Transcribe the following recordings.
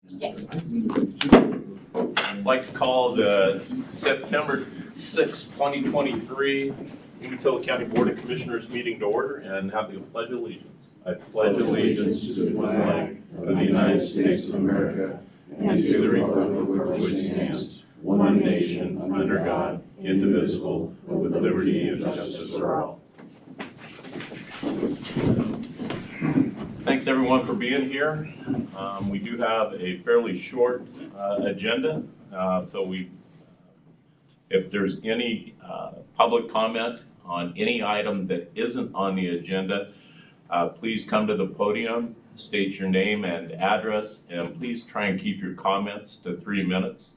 Yes. I'd like to call the September 6, 2023 Umatilla County Board of Commissioners meeting to order and have the Pledge of Allegiance. I pledge allegiance to the flag of the United States of America and to the republic for which it stands, one nation, under God, indivisible, with liberty and justice for all. Thanks everyone for being here. We do have a fairly short agenda, so if there's any public comment on any item that isn't on the agenda, please come to the podium, state your name and address, and please try and keep your comments to 3 minutes.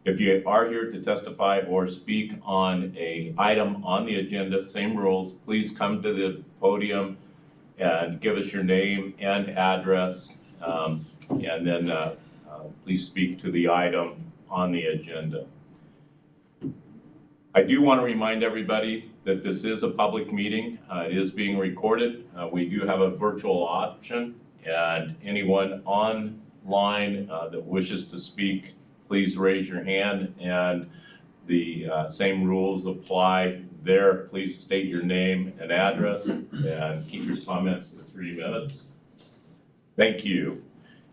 If you are here to testify or speak on an item on the agenda, same rules, please come to the podium and give us your name and address, and then please speak to the item on the agenda. I do want to remind everybody that this is a public meeting. It is being recorded. We do have a virtual option, and anyone online that wishes to speak, please raise your hand, and the same rules apply there. Please state your name and address and keep your comments to 3 minutes. Thank you.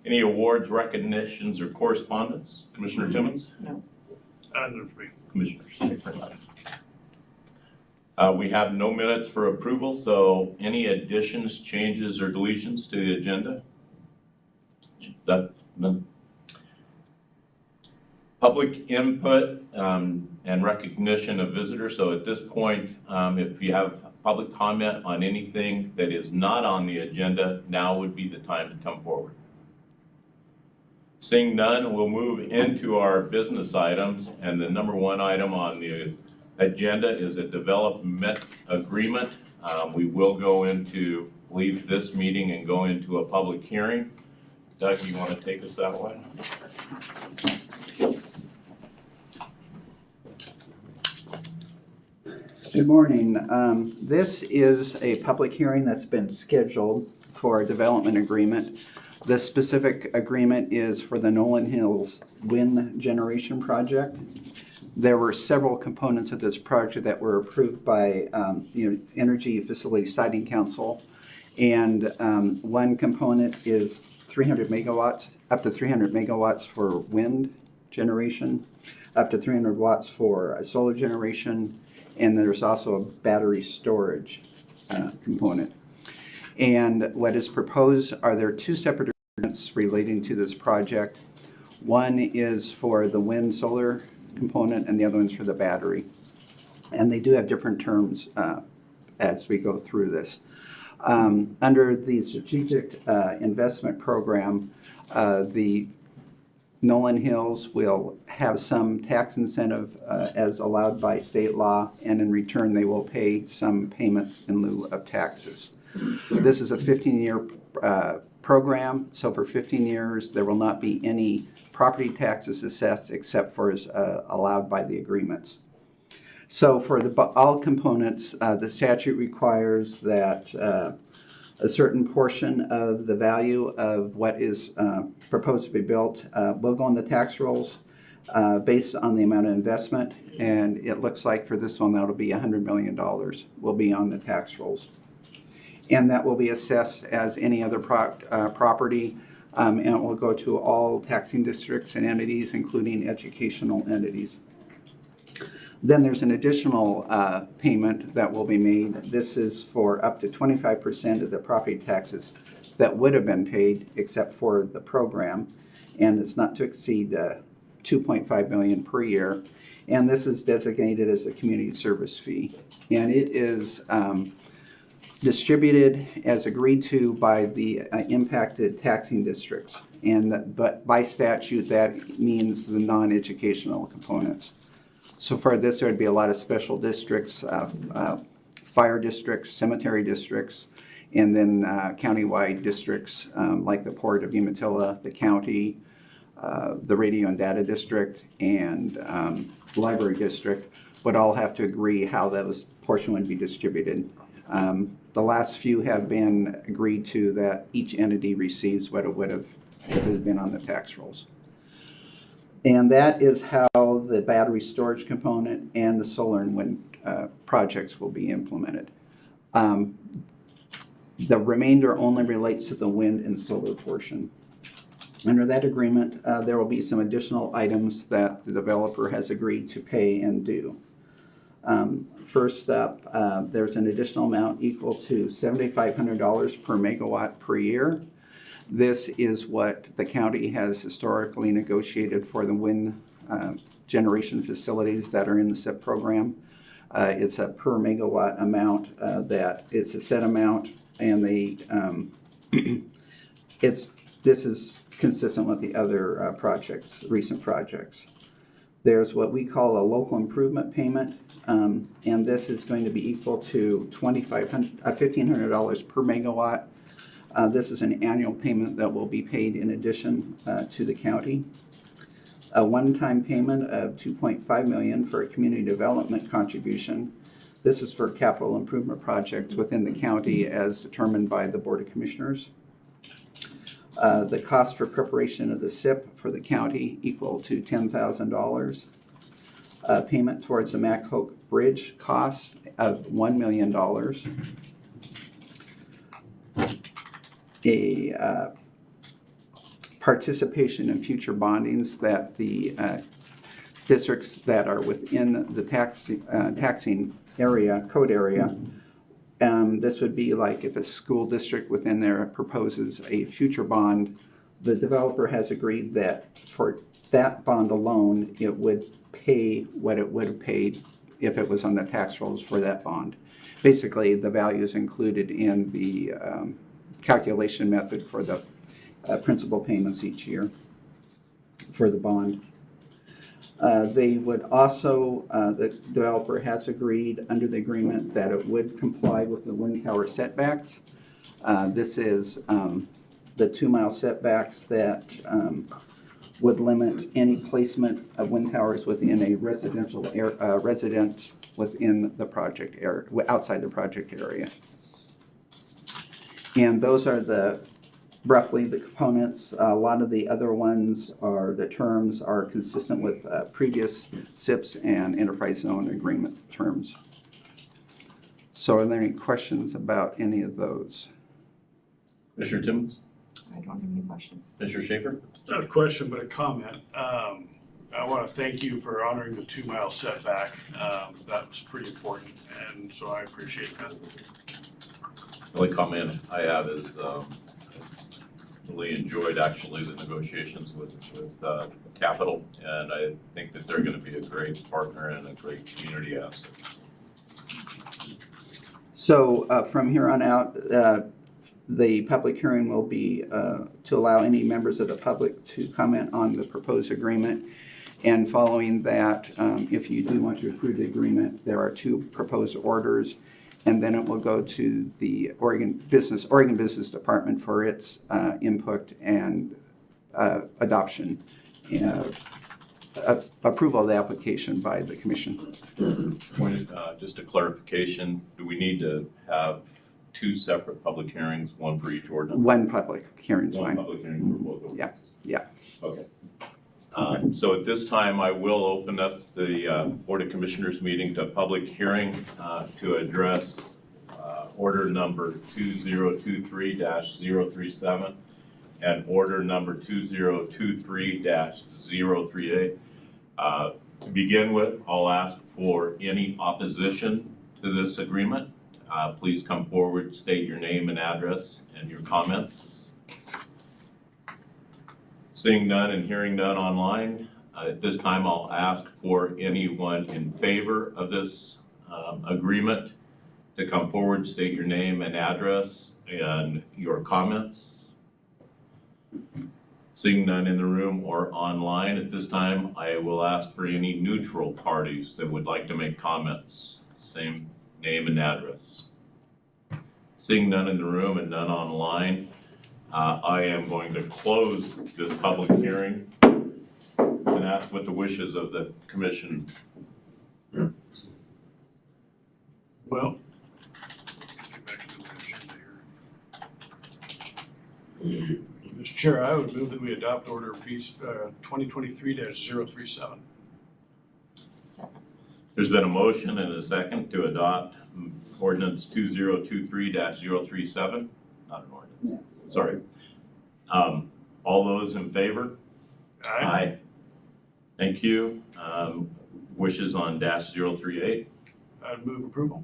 Any awards, recognitions, or correspondence? Commissioner Timmons? No. No free. Commissioners? We have no minutes for approval, so any additions, changes, or deletions to the agenda? None. Public input and recognition of visitors. So at this point, if you have public comment on anything that is not on the agenda, now would be the time to come forward. Seeing none, we'll move into our business items, and the number one item on the agenda is a development agreement. We will leave this meeting and go into a public hearing. Doug, you want to take us that way? Good morning. This is a public hearing that's been scheduled for a development agreement. This specific agreement is for the Nolan Hills Wind Generation Project. There were several components of this project that were approved by Energy Facility Siting Council, and one component is 300 megawatts, up to 300 megawatts for wind generation, up to 300 watts for solar generation, and there's also a battery storage component. And what is proposed are there two separate agreements relating to this project. One is for the wind solar component and the other one's for the battery. And they do have different terms as we go through this. Under the Strategic Investment Program, the Nolan Hills will have some tax incentive as allowed by state law, and in return they will pay some payments in lieu of taxes. This is a 15-year program, so for 15 years there will not be any property taxes assessed except for as allowed by the agreements. So for all components, the statute requires that a certain portion of the value of what is proposed to be built will go on the tax rolls based on the amount of investment, and it looks like for this one that'll be $100 million will be on the tax rolls. And that will be assessed as any other property, and it will go to all taxing districts and entities, including educational entities. Then there's an additional payment that will be made. This is for up to 25% of the property taxes that would have been paid except for the program, and it's not to exceed $2.5 million per year. And this is designated as a community service fee, and it is distributed as agreed to by the impacted taxing districts, but by statute that means the non-educational components. So for this, there would be a lot of special districts, fire districts, cemetery districts, and then countywide districts like the Port of Umatilla, the county, the radio and data district, and library district would all have to agree how those portion would be distributed. The last few have been agreed to that each entity receives what it would have if it had been on the tax rolls. And that is how the battery storage component and the solar and wind projects will be implemented. The remainder only relates to the wind and solar portion. Under that agreement, there will be some additional items that the developer has agreed to pay and do. First up, there's an additional amount equal to $7,500 per megawatt per year. This is what the county has historically negotiated for the wind generation facilities that are in the SIP program. It's a per megawatt amount that it's a set amount, and this is consistent with the other projects, recent projects. There's what we call a local improvement payment, and this is going to be equal to $1,500 per megawatt. This is an annual payment that will be paid in addition to the county. A one-time payment of $2.5 million for a community development contribution. This is for capital improvement projects within the county as determined by the Board of Commissioners. The cost for preparation of the SIP for the county equal to $10,000. Payment towards the Mac-Hoke Bridge cost of $1 million. A participation in future bondings that the districts that are within the taxing area, code area, this would be like if a school district within there proposes a future bond, the developer has agreed that for that bond alone, it would pay what it would have paid if it was on the tax rolls for that bond. Basically, the value is included in the calculation method for the principal payments each year for the bond. They would also, the developer has agreed under the agreement that it would comply with the wind tower setbacks. This is the 2-mile setbacks that would limit any placement of wind towers within a residential residence within the project area, outside the project area. And those are roughly the components. A lot of the other ones are, the terms are consistent with previous SIPs and enterprise zone agreement terms. So are there any questions about any of those? Mr. Timmons? I don't have any questions. Mr. Schaefer? It's not a question, but a comment. I want to thank you for honoring the 2-mile setback. That was pretty important, and so I appreciate that. The only comment I have is really enjoyed actually the negotiations with Capital, and I think that they're going to be a great partner and a great community asset. So from here on out, the public hearing will be to allow any members of the public to comment on the proposed agreement. And following that, if you do want to approve the agreement, there are 2 proposed orders, and then it will go to the Oregon Business Department for its input and adoption, approval of the application by the commission. Just a clarification, do we need to have 2 separate public hearings, one for each ordinance? One public hearing is One fine. public hearing for both ordinances? Yeah. Okay. So at this time, I will open up the Board of Commissioners meeting to public hearing to address order number 2023-037 and order number 2023-038. To begin with, I'll ask for any opposition to this agreement. Please come forward, state your name and address and your comments. Seeing none and hearing none online, at this time I'll ask for anyone in favor of this agreement to come forward, state your name and address and your comments. Seeing none in the room or online, at this time I will ask for any neutral parties that would like to make comments. Same name and address. Seeing none in the room and none online, I am going to close this public hearing and ask what the wishes of the commission. Well, Mr. Chair, I would move that we adopt order piece 2023-037. Second. There's been a motion and a second to adopt ordinance 2023-037. Not an ordinance. Sorry. All those in favor? Aye. Thank you. Wishes on -038. I'd move approval.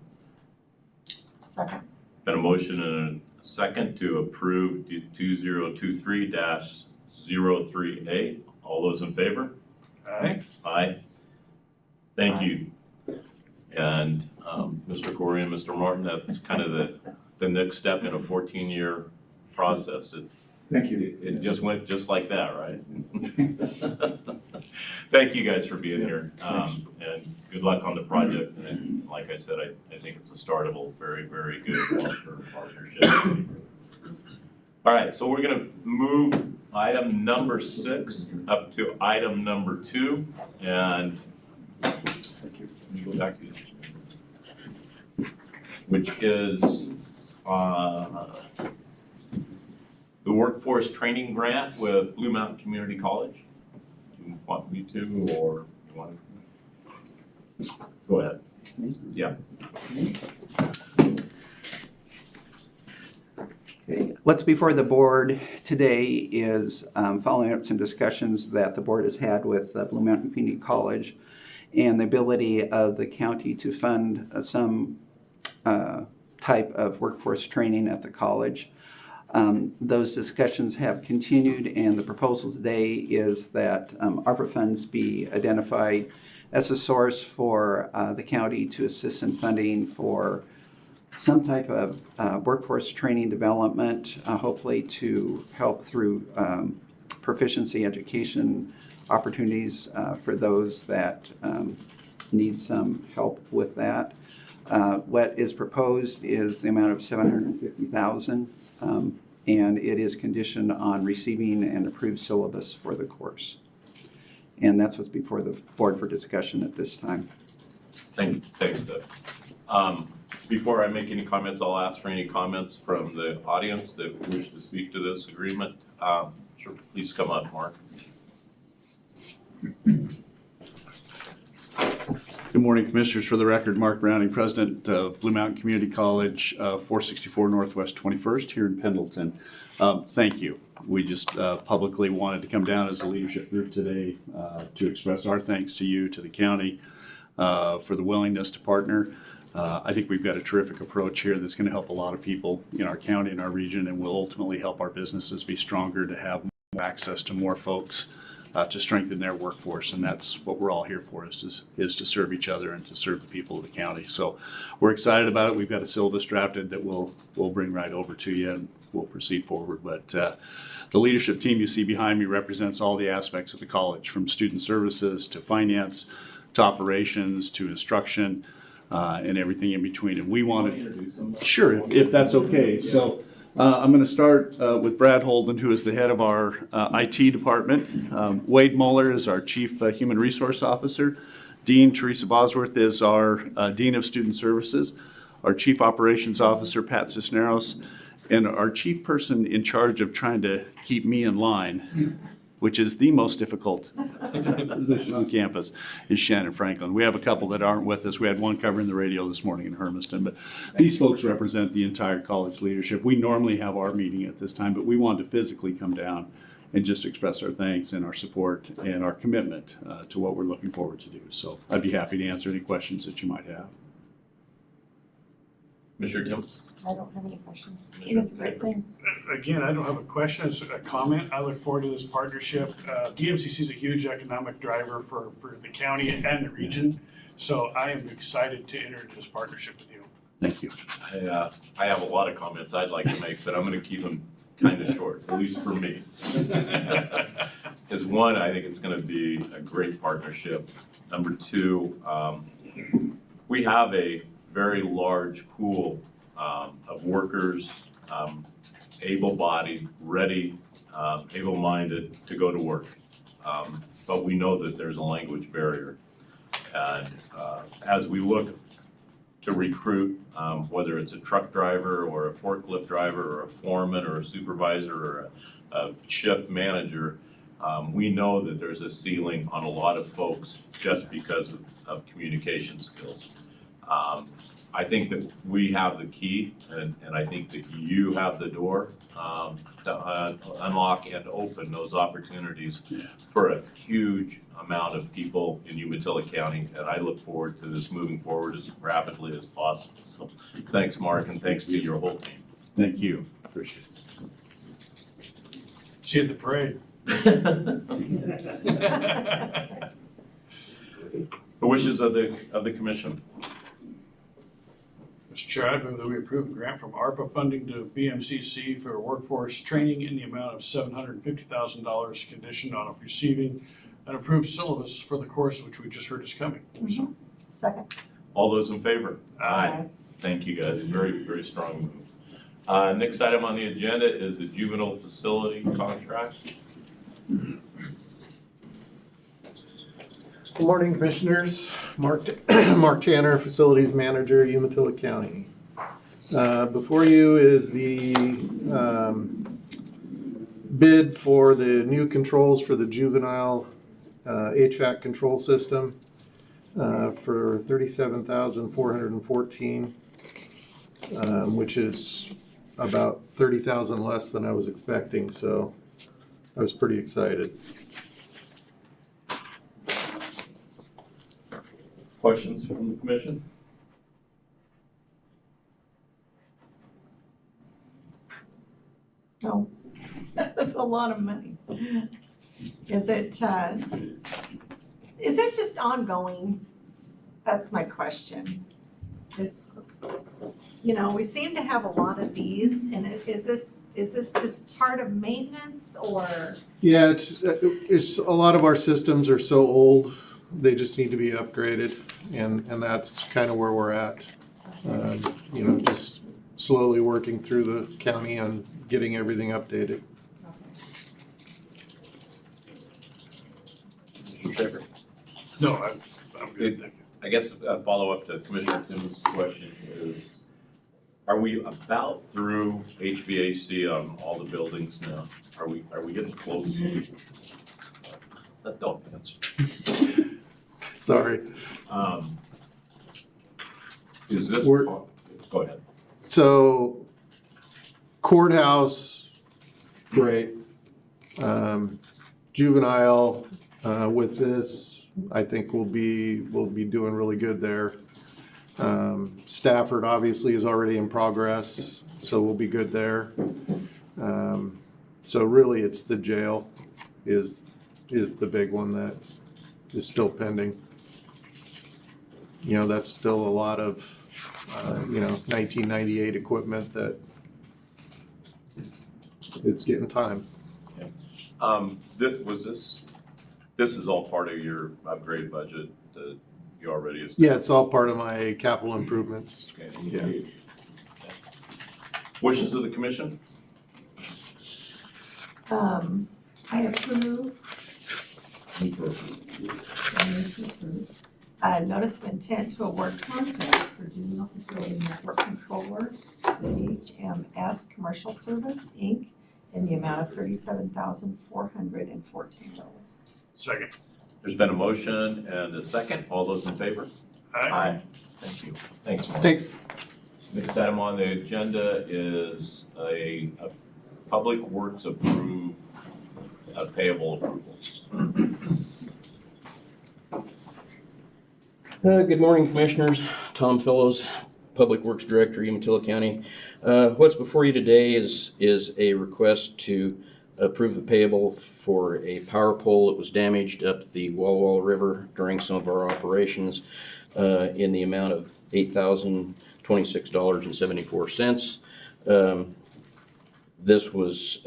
Second. Been a motion and a second to approve 2023-038. All those in favor? Aye. Aye. Thank you. And Mr. Corey and Mr. Martin, that's kind of the next step in a 14-year process. Thank you. It just went just like that, right? Thank you guys for being here. And good luck on the project. And like I said, I think it's the start of a very, very good long-term partnership. All right, so we're going to move item number 6 up to item number 2. And let me go back to this, which is the workforce training grant with Blue Mountain Community College. Do you want me to, or you want to? Go ahead. Yeah. Okay. What's before the board today is following up some discussions that the board has had with Blue Mountain Community College and the ability of the county to fund some type of workforce training at the college. Those discussions have continued, and the proposal today is that ARPA funds be identified as a source for the county to assist in funding for some type of workforce training development, hopefully to help through proficiency education opportunities for those that need some help with that. What is proposed is the amount of $750,000. And it is conditioned on receiving an approved syllabus for the course. And that's what's before the board for discussion at this time. Thanks, Doug. Before I make any comments, I'll ask for any comments from the audience that wish to speak to this agreement. Sure, please come up, Mark. Good morning, Commissioners. For the record, Mark Browning, President of Blue Mountain Community College, 464 Northwest 21st here in Pendleton. Thank you. We just publicly wanted to come down as a leadership group today to express our thanks to you, to the county, for the willingness to partner. I think we've got a terrific approach here that's going to help a lot of people in our county and our region, and will ultimately help our businesses be stronger, to have more access to more folks, to strengthen their workforce. And that's what we're all here for, is to serve each other and to serve the people of the county. So we're excited about it. We've got a syllabus drafted that we'll bring right over to you, and we'll proceed forward. But the leadership team you see behind me represents all the aspects of the college, from student services to finance to operations to instruction, and everything in between. And we wanted, sure, if that's okay. So I'm going to start with Brad Holden, who is the head of our IT department. Wade Muller is our Chief Human Resource Officer. Dean Teresa Bosworth is our Dean of Student Services. Our Chief Operations Officer, Pat Cisneros, and our chief person in charge of trying to keep me in line, which is the most difficult position on campus, is Shannon Franklin. We have a couple that aren't with us. We had one covering the radio this morning in Hermiston, but these folks represent the entire college leadership. We normally have our meeting at this time, but we wanted to physically come down and just express our thanks and our support and our commitment to what we're looking forward to do. So I'd be happy to answer any questions that you might have. Mr. Tim? I don't have any questions. It's a great thing. Again, I don't have a question, it's a comment. I look forward to this partnership. DMCC is a huge economic driver for the county and the region. So I am excited to enter into this partnership with you. Thank you. I have a lot of comments I'd like to make, but I'm going to keep them kind of short, at least for me. Because one, I think it's going to be a great partnership. Number two, we have a very large pool of workers, able-bodied, ready, able-minded to go to work. But we know that there's a language barrier. And as we look to recruit whether it's a truck driver or a forklift driver or a foreman or a supervisor or a shift manager, we know that there's a ceiling on a lot of folks just because of communication skills. I think that we have the key, and I think that you have the door to unlock and open those opportunities for a huge amount of people in Umatilla County, and I look forward to this moving forward as rapidly as possible. So thanks, Mark, and thanks to your whole team. Thank you. Appreciate See you at the parade. The wishes of the commission. Mr. Chair, I move that we approve a grant from ARPA funding to BMCC for workforce training in the amount of $750,000 conditioned on receiving an approved syllabus for the course which we just heard is coming. So, Second. All those in favor? Aye. Thank you, guys. Very, very strong move. Next item on the agenda is the juvenile facility contract. Good morning, Commissioners. Mark Tanner, Facilities Manager, Umatilla County. Before you is the bid for the new controls for the juvenile HVAC control system for $37,414, which is about $30,000 less than I was expecting, so I was pretty excited. Questions from the commission? No, that's a lot of money. Is it, is this just ongoing? That's my question. We seem to have a lot of these, and is this just part of maintenance or? Yeah, it's a lot of our systems are so old, they just need to be upgraded, and that's kind of where we're at. Just slowly working through the county and getting everything updated. Mr. Schaefer? No, I'm good, thank you. I guess a follow-up to Commissioner Tim's question is, are we about through HVAC on all the buildings now? Are we getting close? Don't answer. Sorry. Is this, We're- go ahead. So Courthouse, great. Juvenile, with this, I think we'll be doing really good there. Stafford obviously is already in progress, so we'll be good there. So really, it's the jail is the big one that is still pending. That's still a lot of 1998 equipment that it's getting time. This is all part of your upgrade budget that you already established? Yeah, it's all part of my capital improvements. Okay. Yeah. Wishes of the commission? I approve. Notice of intent to award contract for juvenile facility network controller to HMS Commercial Service, Inc. in the amount of $37,414. Second. There's been a motion and a second. All those in favor? Aye. Thank you. Thanks, Mark. Thanks. Next item on the agenda is a Public Works approved payable approval. Good morning, Commissioners. Tom Fellows, Public Works Director, Umatilla County. What's before you today is a request to approve the payable for a power pole that was damaged up the Walla Walla River during some of our operations in the amount of $8,026.74. This was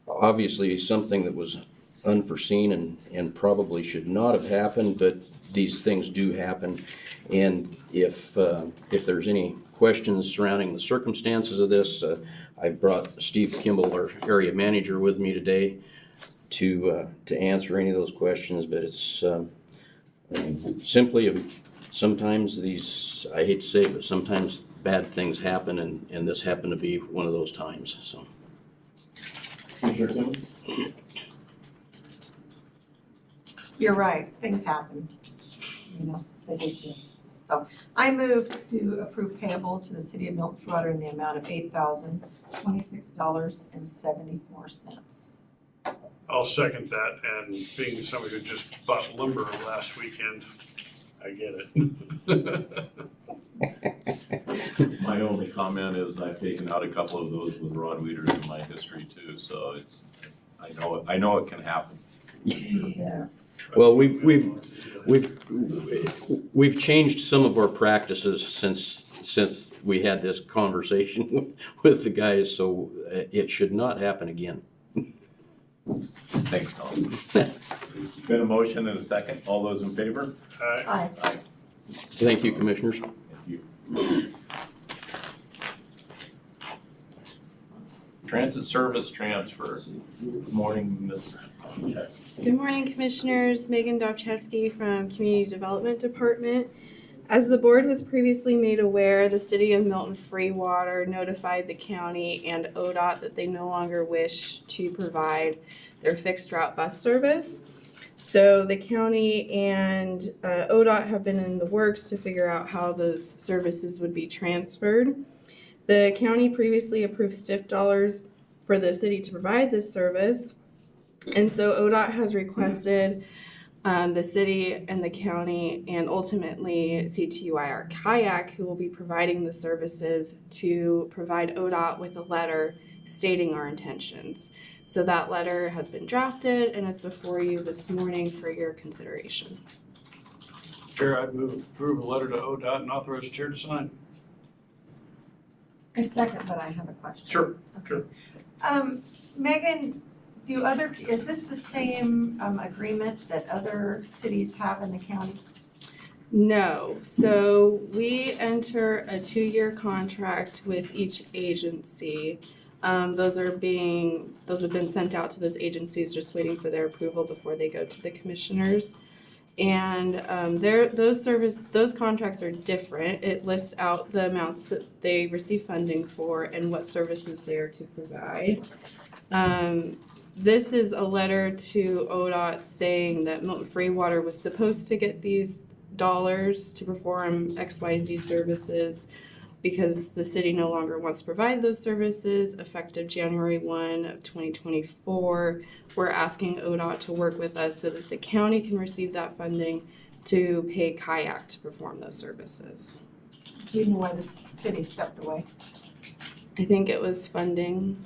obviously something that was unforeseen and probably should not have happened, but these things do happen. And if there's any questions surrounding the circumstances of this, I brought Steve Kimball, our area manager, with me today to answer any of those questions. But it's simply sometimes these, I hate to say it, but sometimes bad things happen, and this happened to be one of those times, so. Commissioner Timmons? You're right, things happen. You know, they just do. So I move to approve payable to the city of Milton Water in the amount of $8,026.74. I'll second that, and being somebody who just bought lumber last weekend, I get it. My only comment is I've taken out a couple of those with rod weeders in my history too, so it's, I know it can happen. Yeah. Well, we've changed some of our practices since we had this conversation with the guys, so it should not happen again. Thanks, Tom. Been a motion and a second. All those in favor? Aye. Aye. Thank you, Commissioners. Thank you. Transit service transfer. Good morning, Ms. Yes. Good morning, Commissioners. Megan Dobchevsky from Community Development Department. As the board was previously made aware, the City of Milton Free Water notified the county and ODOT that they no longer wish to provide their fixed route bus service. So the county and ODOT have been in the works to figure out how those services would be transferred. The county previously approved stiff dollars for the city to provide this service. And so ODOT has requested the city and the county and ultimately CTUIR Kayak, who will be providing the services, to provide ODOT with a letter stating our intentions. So that letter has been drafted and is before you this morning for your consideration. Chair, I'd move approve a letter to ODOT and authorize the chair to sign. I second, but I have a question. Sure, sure. Megan, is this the same agreement that other cities have in the county? No, so we enter a 2-year contract with each agency. Those have been sent out to those agencies, just waiting for their approval before they go to the commissioners. And those contracts are different. It lists out the amounts that they receive funding for and what services they are to provide. This is a letter to ODOT saying that Milton Free Water was supposed to get these dollars to perform XYZ services because the city no longer wants to provide those services effective January 1 of 2024. We're asking ODOT to work with us so that the county can receive that funding to pay Kayak to perform those services. Do you know why the city stepped away? I think it was funding.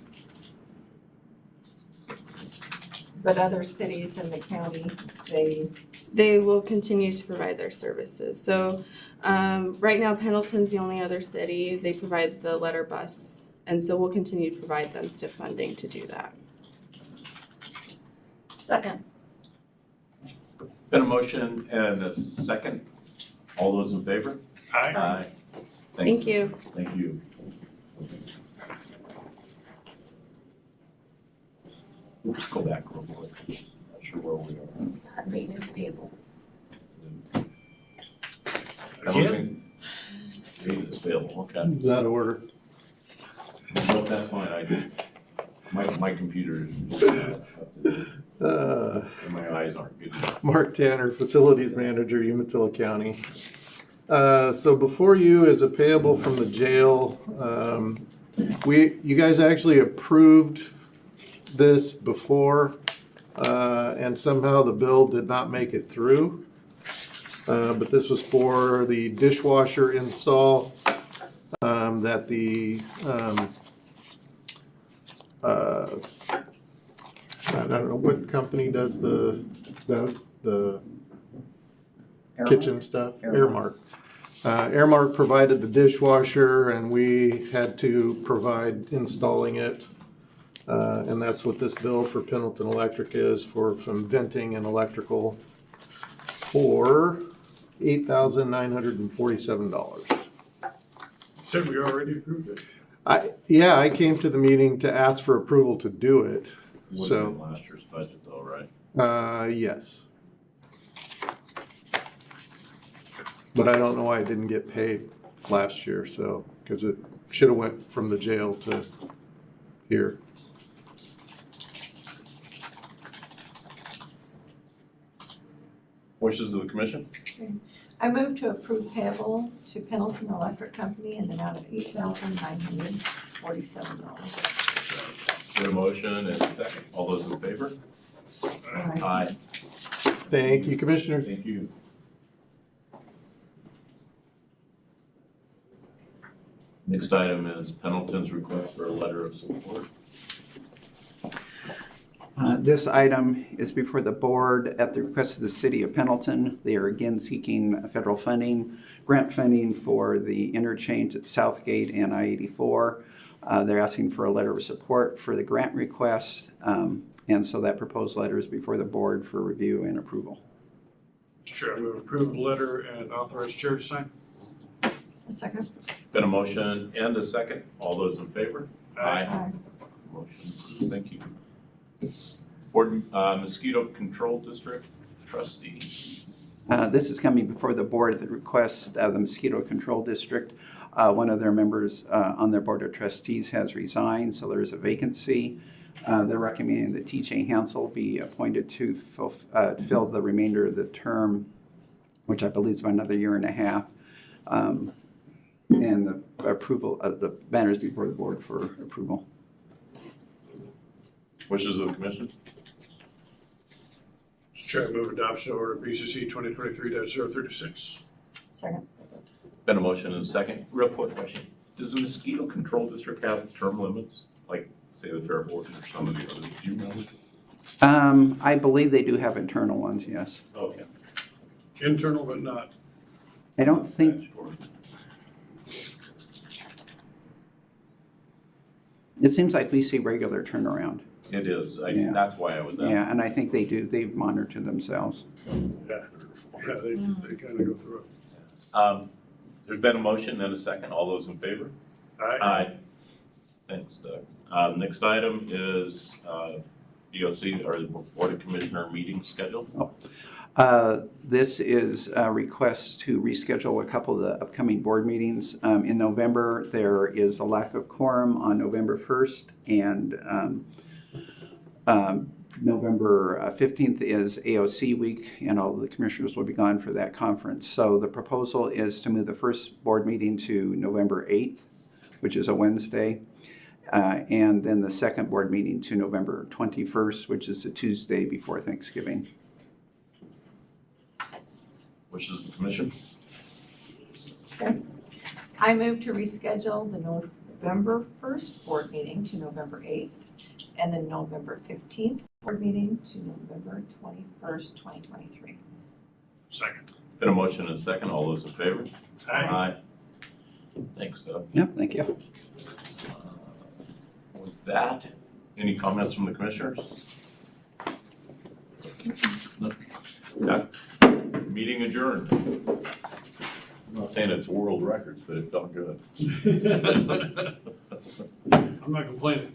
But other cities in the county, They will continue to provide their services. So right now Pendleton's the only other city. They provide the letter bus, and so we'll continue to provide them stiff funding to do that. second. Been a motion and a second. All those in favor? Aye. Thank you. Thank you. Let's go back real quick. Not sure where we are. Maintenance payable. Again? Maintenance payable, okay. Is that order? No, that's fine. My computer is and my eyes aren't good enough. Mark Tanner, Facilities Manager, Umatilla County. So before you is a payable from the jail. You guys actually approved this before, and somehow the bill did not make it through. But this was for the dishwasher install that the I don't know what company does the kitchen stuff. Airmark. Airmark provided the dishwasher, and we had to provide installing it. And that's what this bill for Pendleton Electric is, for some venting and electrical, for $8,947. Said we already approved it. I came to the meeting to ask for approval to do it. Would have So, been last year's budget though, right? yes. But I don't know why it didn't get paid last year, so, because it should have went from the jail to here. Wishes of the commission? I move to approve payable to Pendleton Electric Company in the amount of $8,947. Got a motion and a second. All those in favor? Aye. Thank you, Commissioner. Thank you. Next item is Pendleton's request for a letter of support. This item is before the board at the request of the city of Pendleton. They are again seeking federal funding, grant funding for the interchange at Southgate and I-84. They're asking for a letter of support for the grant request, and so that proposed letter is before the board for review and approval. Mr. Chair, I move approve the letter and authorize chair to sign. A second. Been a motion and a second. All those in favor? Aye. Motion approved. Thank you. Board, Mosquito Control District Trustee. This is coming before the board at the request of the Mosquito Control District. One of their members on their board of trustees has resigned, so there is a vacancy. They're recommending that T.J. Hansel be appointed to fill the remainder of the term, which I believe is about another year and a half. And the approval of the matter is before the board for approval. Wishes of the commission? Mr. Chair, I move adoption of order BCC 2023-036. Second. Been a motion and a second. Real quick question. Does the Mosquito Control District have term limits? Like, say, the Fair Board or some of the others? Do you know? I believe they do have internal ones, yes. Okay. Internal but not. I don't think, it seems like we see regular turnaround. It is. Yeah. That's why I was asking. Yeah, and I think they do, they monitor themselves. Yeah, they kind of go through it. There's been a motion and a second. All those in favor? Aye. Thanks, Doug. Next item is BOC, or the Board of Commissioner meeting schedule. This is a request to reschedule a couple of the upcoming board meetings. In November, there is a lack of quorum on November 1st, and November 15th is AOC week, and all the commissioners will be gone for that conference. So the proposal is to move the first board meeting to November 8th, which is a Wednesday, and then the second board meeting to November 21st, which is the Tuesday before Thanksgiving. Wishes of the commission? Okay. I move to reschedule the November 1st board meeting to November 8th, and then November 15th board meeting to November 21st, 2023. Second. Been a motion and a second. All those in favor? Aye. Thanks, Doug. Yep, thank you. With that, any comments from the commissioners? No. That meeting adjourned. I'm not saying it's world records, but it felt good. I'm not complaining.